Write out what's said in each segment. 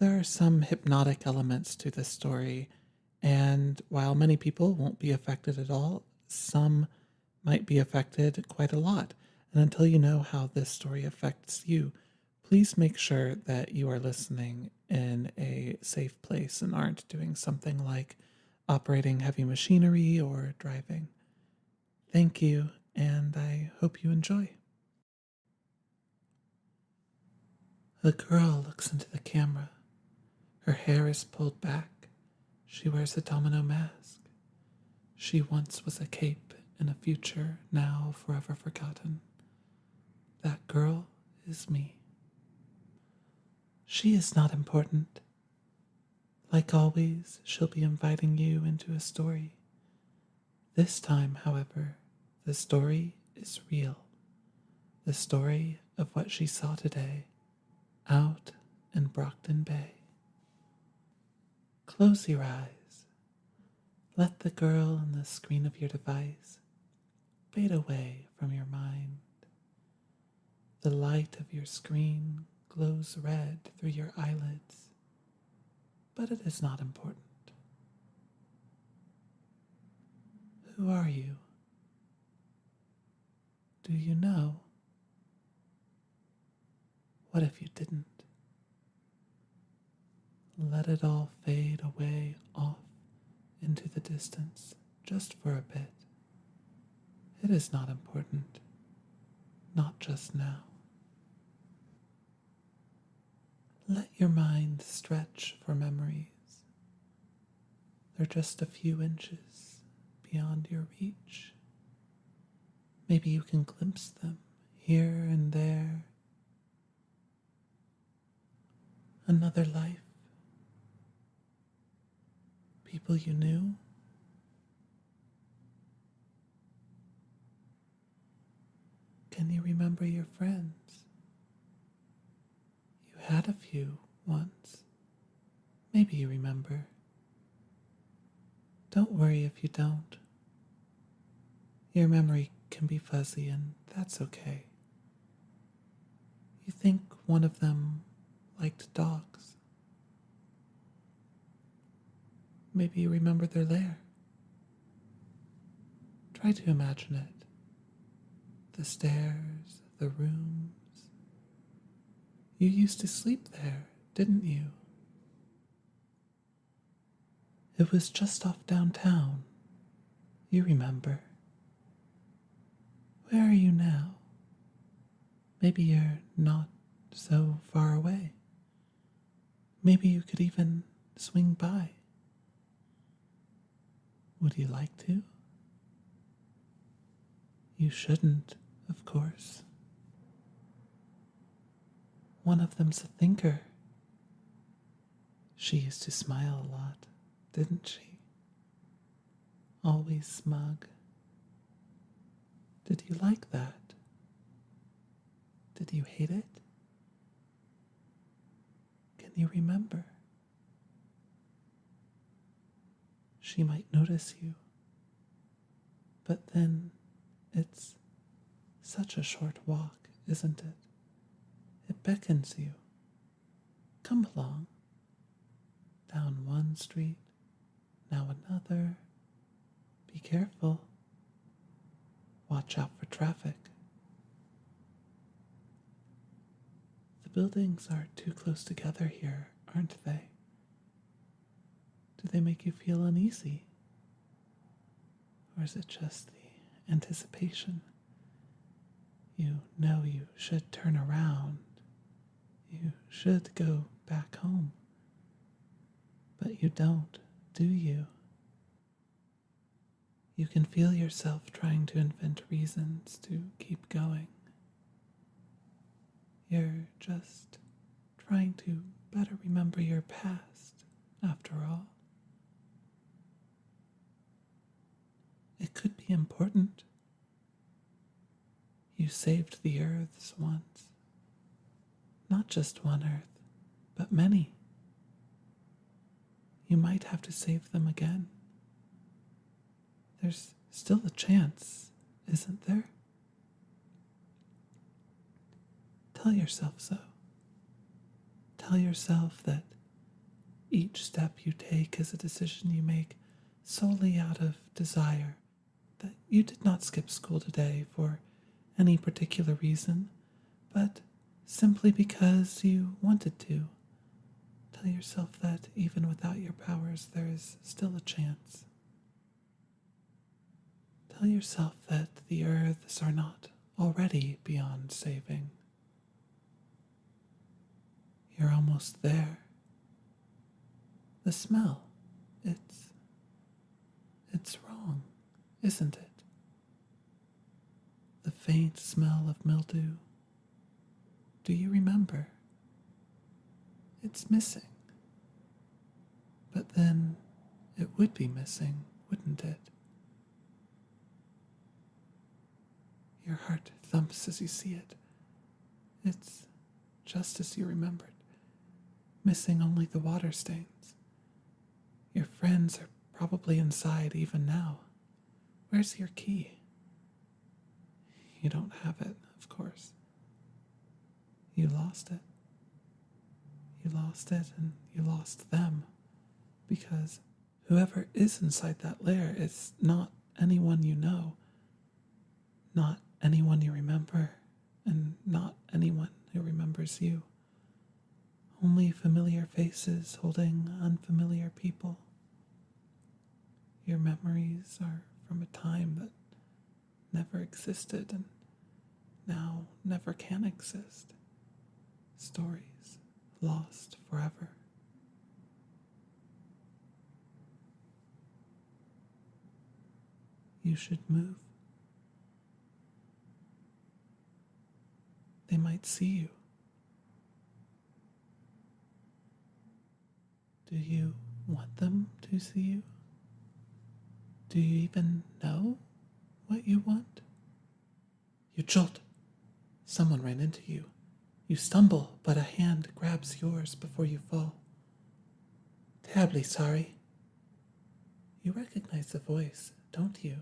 There are some hypnotic elements to this story, and while many people won't be affected at all, some might be affected quite a lot. And until you know how this story affects you, please make sure that you are listening in a safe place and aren't doing something like operating heavy machinery or driving. Thank you, and I hope you enjoy. A girl looks into the camera. Her hair is pulled back. She wears a domino mask. She once was a cape in a future now forever forgotten. That girl is me. She is not important. Like always, she'll be inviting you into a story. This time, however, the story is real. The story of what she saw today out in Brockton Bay. Close your eyes. Let the girl on the screen of your device fade away from your mind. The light of your screen glows red through your eyelids, but it is not important. Who are you? Do you know? What if you didn't? Let it all fade away off into the distance just for a bit. It is not important, not just now. Let your mind stretch for memories. They're just a few inches beyond your reach. Maybe you can glimpse them here and there. Another life. People you knew. Can you remember your friends? You had a few once. Maybe you remember. Don't worry if you don't. Your memory can be fuzzy, and that's okay. You think one of them liked dogs. Maybe you remember their lair. Try to imagine it. The stairs, the rooms. You used to sleep there, didn't you? It was just off downtown. You remember. Where are you now? Maybe you're not so far away. Maybe you could even swing by. Would you like to? You shouldn't, of course. One of them's a thinker. She used to smile a lot, didn't she? Always smug. Did you like that? Did you hate it? Can you remember? She might notice you, but then it's such a short walk, isn't it? It beckons you. Come along. Down one street, now another. Be careful. Watch out for traffic. The buildings are too close together here, aren't they? Do they make you feel uneasy? Or is it just the anticipation? You know you should turn around. You should go back home. But you don't, do you? You can feel yourself trying to invent reasons to keep going. You're just trying to better remember your past, after all. It could be important. You saved the Earths once. Not just one Earth, but many. You might have to save them again. There's still a chance, isn't there? Tell yourself so. Tell yourself that each step you take is a decision you make solely out of desire, that you did not skip school today for any particular reason, but simply because you wanted to. Tell yourself that even without your powers, there is still a chance. Tell yourself that the earths are not already beyond saving. You're almost there. The smell, it's wrong, isn't it? The faint smell of mildew. Do you remember? It's missing. But then it would be missing, wouldn't it? Your heart thumps as you see it. It's just as you remembered, missing only the water stains. Your friends are probably inside even now. Where's your key? You don't have it, of course. You lost it. You lost it and you lost them. Because whoever is inside that lair is not anyone you know, not anyone you remember, and not anyone who remembers you. Only familiar faces holding unfamiliar people. Your memories are from a time that never existed and now never can exist. Stories lost forever. You should move. They might see you. Do you want them to see you? Do you even know what you want? You jolt. Someone ran into you. You stumble, but a hand grabs yours before you fall. Terribly sorry. You recognize the voice, don't you?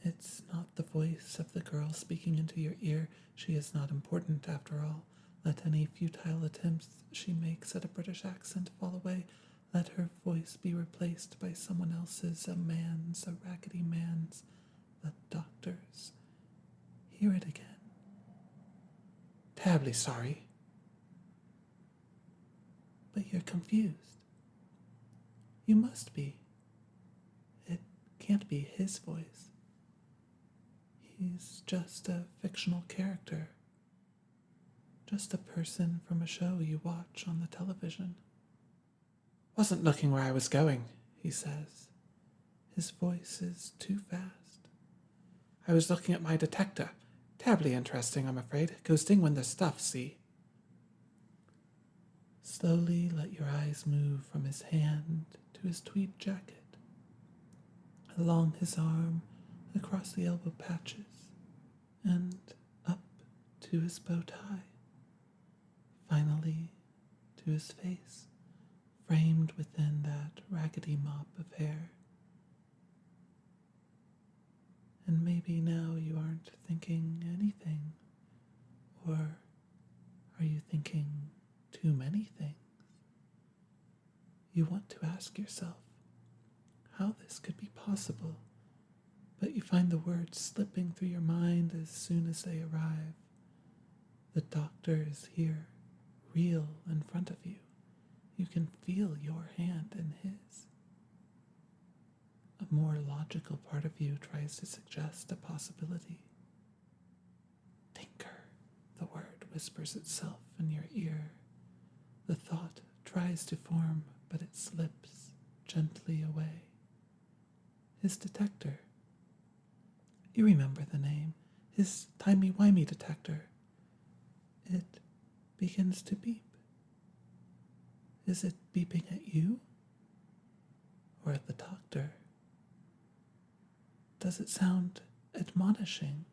It's not the voice of the girl speaking into your ear. She is not important after all. Let any futile attempts she makes at a British accent fall away. Let her voice be replaced by someone else's, a man's, a raggedy man's, the doctor's. Hear it again. Terribly sorry. But you're confused. You must be. It can't be his voice. He's just a fictional character. Just a person from a show you watch on the television. Wasn't looking where I was going, he says. His voice is too fast. I was looking at my detector. Terribly interesting, I'm afraid. Goes ding when there's stuff, see? Slowly let your eyes move from his hand to his tweed jacket, along his arm, across the elbow patches, and up to his bow tie. Finally, to his face, framed within that raggedy mop of hair. And maybe now you aren't thinking anything, or are you thinking too many things? You want to ask yourself how this could be possible, but you find the words slipping through your mind as soon as they arrive. The doctor is here, real in front of you. You can feel your hand in his. A more logical part of you tries to suggest a possibility. Tinker, the word whispers itself in your ear. The thought tries to form, but it slips gently away. His detector. You remember the name. His timey-wimey detector. It begins to beep. Is it beeping at you? Or at the doctor? Does it sound admonishing?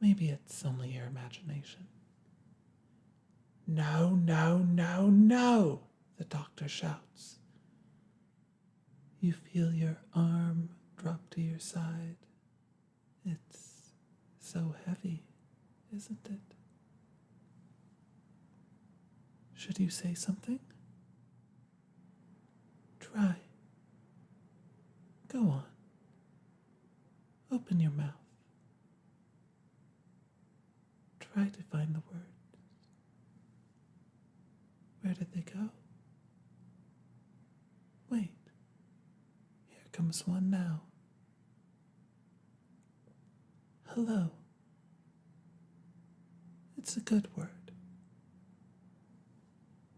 Maybe it's only your imagination. No, no, no, no, the doctor shouts. You feel your arm drop to your side. It's so heavy, isn't it? Should you say something? Where did they go? Wait, here comes one now. Hello. It's a good word.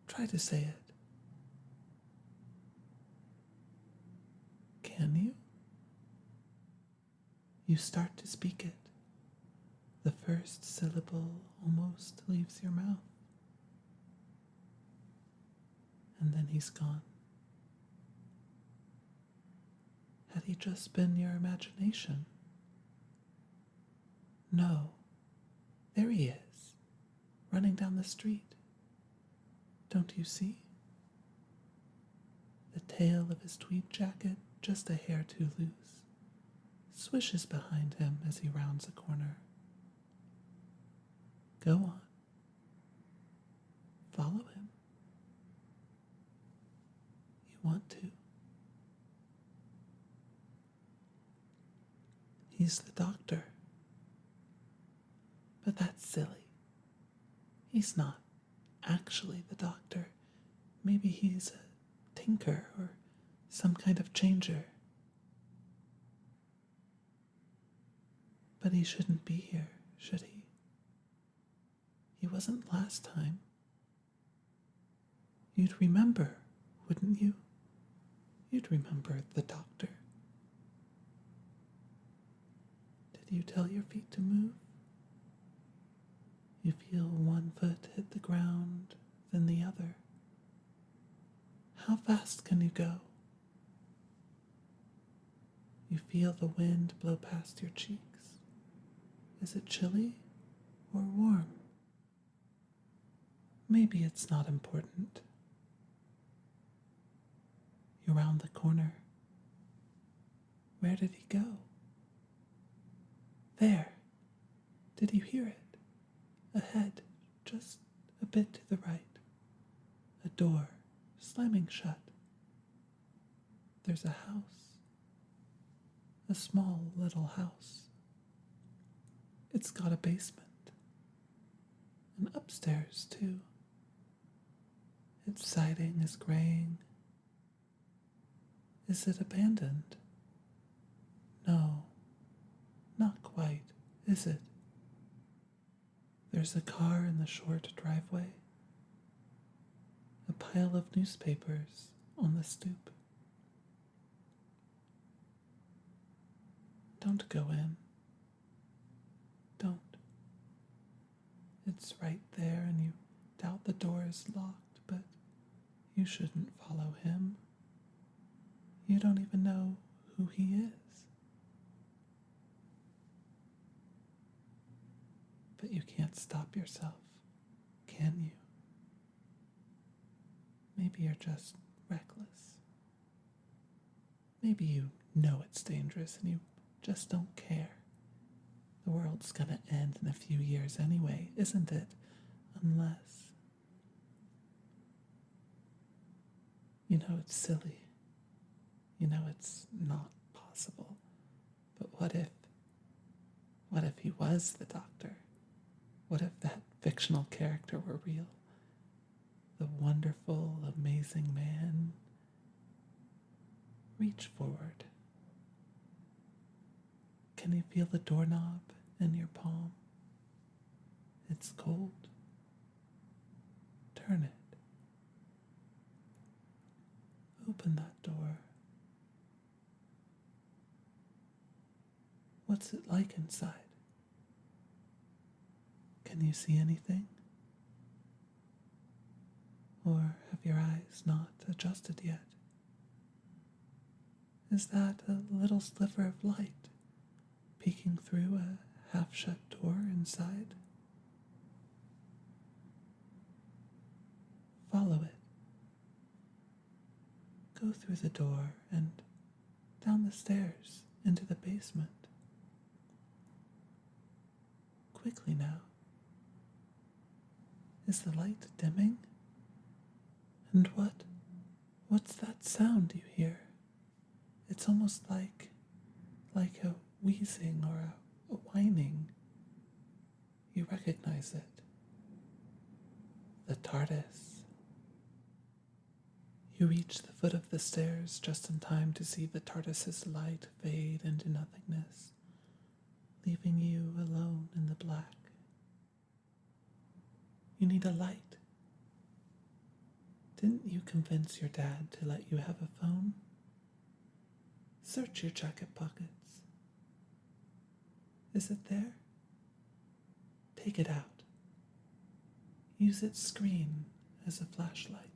Try to say it. Can you? You start to speak it. The first syllable almost leaves your mouth. And then he's gone. Had he just been your imagination? No. There he is, running down the street. Don't you see? The tail of his tweed jacket, just a hair too loose, swishes behind him as he rounds a corner. Go on. Follow him. You want to. He's the doctor. But that's silly. He's not actually the doctor. Maybe he's a tinker or some kind of changer. But he shouldn't be here, should he? He wasn't last time. You'd remember, wouldn't you? You'd remember the doctor. Did you tell your feet to move? You feel one foot hit the ground, then the other. How fast can you go? You feel the wind blow past your cheeks. Is it chilly or warm? Maybe it's not important. You're round the corner. Where did he go? There. Did you hear it? Ahead, just a bit to the right. A door slamming shut. There's a house. A small little house. It's got a basement. And upstairs, too. Its siding is graying. Is it abandoned? No, not quite, is it? There's a car in the short driveway. A pile of newspapers on the stoop. Don't go in. Don't. It's right there and you doubt the door is locked, but you shouldn't follow him. You don't even know who he is. But you can't stop yourself, can you? Maybe you're just reckless. Maybe you know it's dangerous and you just don't care. The world's gonna end in a few years anyway, isn't it? Unless... You know it's silly. You know it's not possible. But what if he was the doctor? What if that fictional character were real? The wonderful, amazing man. Reach forward. Can you feel the doorknob in your palm? It's cold. Turn it. Open that door. What's it like inside? Can you see anything? Or have your eyes not adjusted yet? Is that a little sliver of light peeking through a half-shut door inside? Follow it. Go through the door and down the stairs into the basement. Quickly now. Is the light dimming? And what's that sound you hear? It's almost like a wheezing or a whining. You recognize it. The TARDIS. You reach the foot of the stairs just in time to see the TARDIS's light fade into nothingness, leaving you alone in the black. You need a light. Didn't you convince your dad to let you have a phone? Search your jacket pockets. Is it there? Take it out. Use its screen as a flashlight.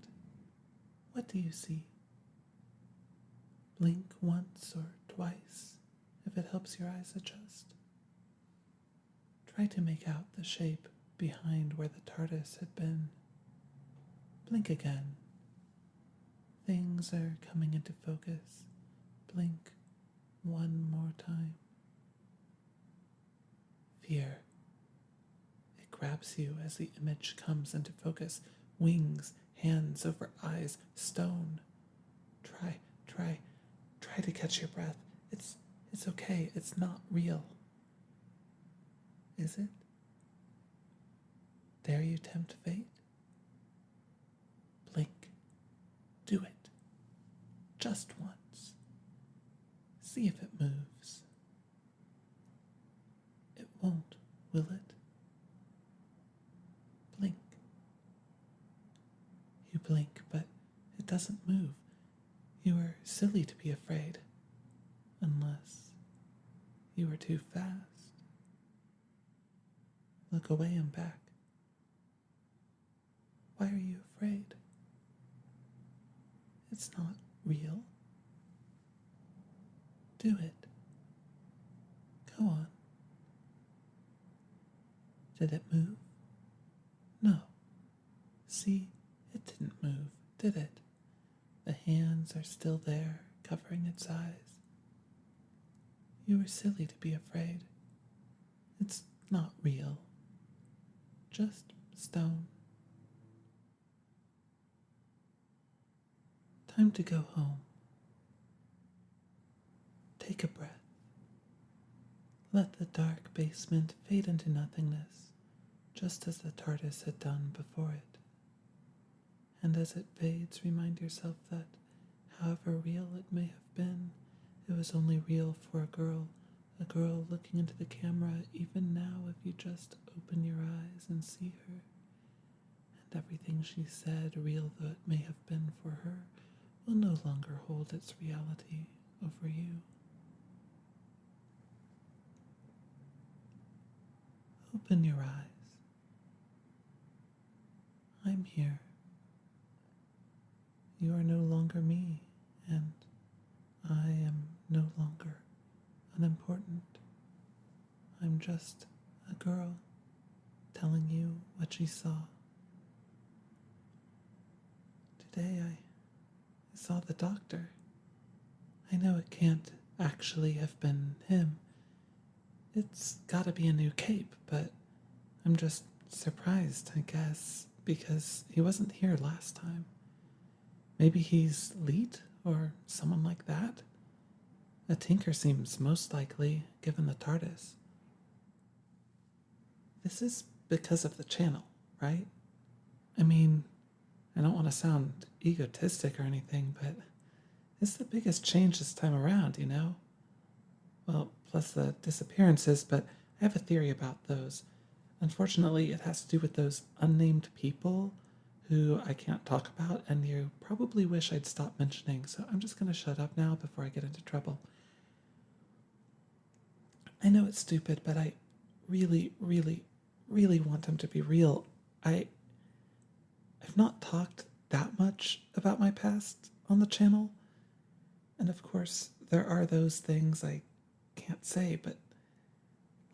What do you see? Blink once or twice if it helps your eyes adjust. Try to make out the shape behind where the TARDIS had been. Blink again. Things are coming into focus. Blink one more time. Fear. It grabs you as the image comes into focus. Wings, hands over eyes, stone. Try to catch your breath. It's okay. It's not real. Is it? Dare you tempt fate? Blink. Do it. Just once. See if it moves. It won't, will it? Blink. You blink, but it doesn't move. You are silly to be afraid, unless you are too fast. Look away and back. Why are you afraid? It's not real. Do it. Go on. Did it move? No. See, it didn't move, did it? The hands are still there, covering its eyes. You were silly to be afraid. It's not real. Just stone. Time to go home. Take a breath. Let the dark basement fade into nothingness, just as the TARDIS had done before it. And as it fades, remind yourself that, however real it may have been, it was only real for a girl looking into the camera, even now if you just open your eyes and see her. And everything she said, real though it may have been for her, will no longer hold its reality over you. Open your eyes. I'm here. You are no longer me, and I am no longer unimportant. I'm just a girl telling you what she saw. Today I saw the doctor. I know it can't actually have been him. It's gotta be a new cape, but I'm just surprised, I guess, because he wasn't here last time. Maybe he's Leet or someone like that. A tinker seems most likely, given the TARDIS. This is because of the channel, right? I mean, I don't want to sound egotistic or anything, but it's the biggest change this time around, you know? Well, plus the disappearances, but I have a theory about those. Unfortunately, it has to do with those unnamed people who I can't talk about, and you probably wish I'd stop mentioning, so I'm just going to shut up now before I get into trouble. I know it's stupid, but I really, really, really want them to be real. I've not talked that much about my past on the channel, and of course, there are those things I can't say, but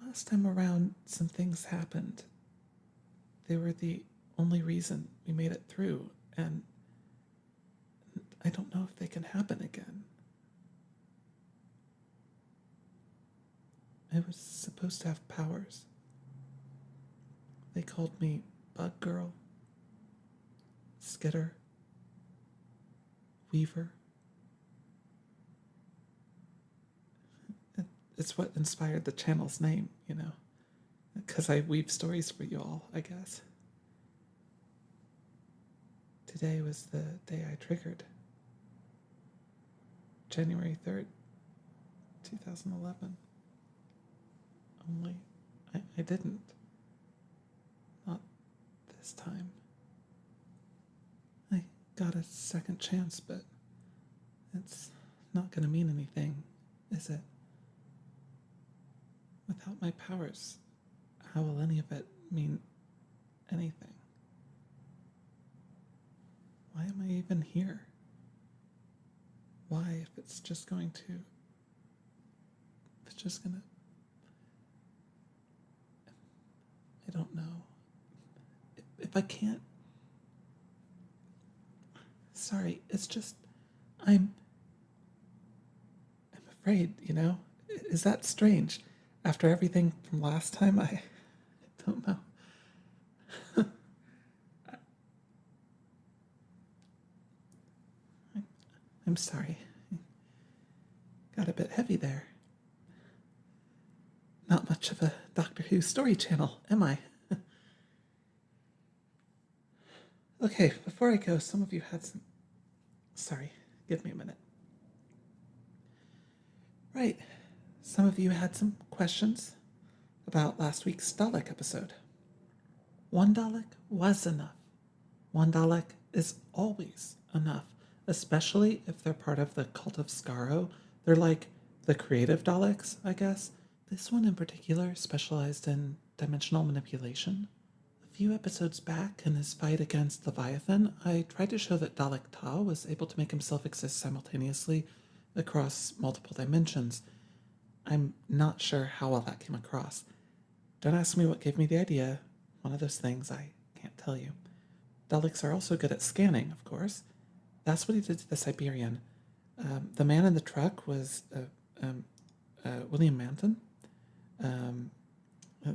last time around, some things happened. They were the only reason we made it through, and I don't know if they can happen again. I was supposed to have powers. They called me Bug Girl, Skitter, Weaver. It's what inspired the channel's name, you know, because I weave stories for you all, I guess. Today was the day I triggered. January 3rd, 2011. Only I didn't. Not this time. I got a second chance, but it's not going to mean anything, is it? Without my powers, how will any of it mean anything? Why am I even here? Why, if it's just going to... If it's just gonna... I don't know. If I can't... Sorry, it's just... I'm afraid, you know? Is that strange? After everything from last time, I don't know. I'm sorry. Got a bit heavy there. Not much of a Doctor Who story channel, am I? Okay, before I go, some of you had some... Sorry, give me a minute. Right, some of you had some questions about last week's Dalek episode. One Dalek was enough. One Dalek is always enough, especially if they're part of the cult of Skaro. They're like the creative Daleks, I guess. This one in particular specialized in dimensional manipulation. A few episodes back, in his fight against Leviathan, I tried to show that Dalek Ta was able to make himself exist simultaneously across multiple dimensions. I'm not sure how well that came across. Don't ask me what gave me the idea. One of those things I can't tell you. Daleks are also good at scanning, of course. That's what he did to the Siberian. The man in the truck was William Manton,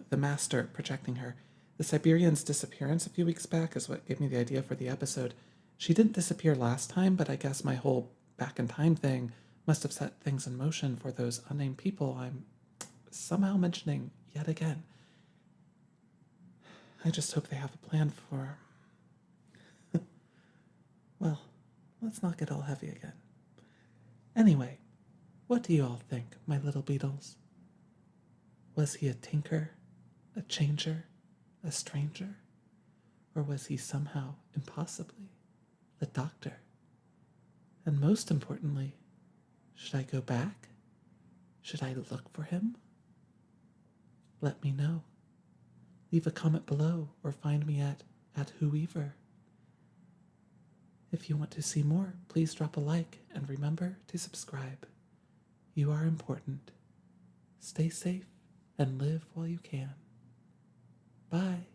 the master projecting her. The Siberian's disappearance a few weeks back is what gave me the idea for the episode. She didn't disappear last time, but I guess my whole back in time thing must have set things in motion for those unnamed people I'm somehow mentioning yet again. I just hope they have a plan for... Well, let's not get all heavy again. Anyway, what do you all think, my little beetles? Was he a tinker, a changer, a stranger? Or was he somehow, impossibly, the Doctor? And most importantly, should I go back? Should I look for him? Let me know. Leave a comment below or find me at @whoever. If you want to see more, please drop a like and remember to subscribe. You are important. Stay safe and live while you can. Bye.